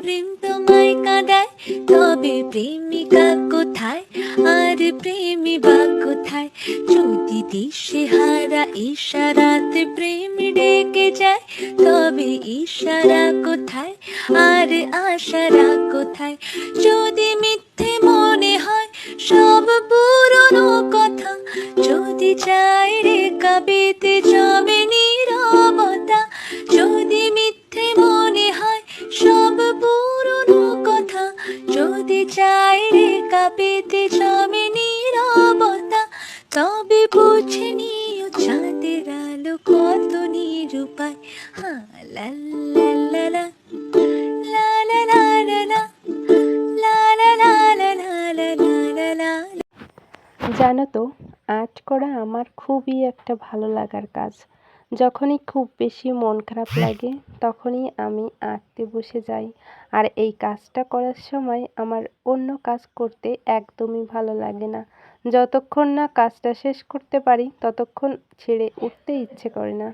প্রেম তোমায় কাঁদায়, তবে প্রেমিকা কোথায় আর প্রেমী বা কোথায়? যদি দিশে হারা ইশারাতে প্রেম ডেকে যায়, তবে ইশারা কোথায় আর আশারা কোথায়? যদি মিথ্যে মনে হয় সব পুরনো কথা, যদি চাই রেখা পেতে জমে নীরবতা, যদি মিথ্যে মনে হয় সব পুরনো কথা, যদি চাই রেখা পেতে জমে নীরবতা, তবে বুঝে নিও চাঁদের আলো কত নিরূপায়। হ্যাঁ, লা লা লা লা লা লা লা লা লা লা লা লা লা লা লা লা। জানো তো, আর্ট করা আমার খুবই একটা ভালো লাগার কাজ। যখনই খুব বেশি মন খারাপ লাগে তখনই আমি আঁকতে বসে যাই। আর এই কাজটা করার সময় আমার অন্য কাজ করতে একদমই ভালো লাগে না। যতক্ষণ না কাজটা শেষ করতে পারি ততক্ষণ ছেড়ে উঠতে ইচ্ছে করে না।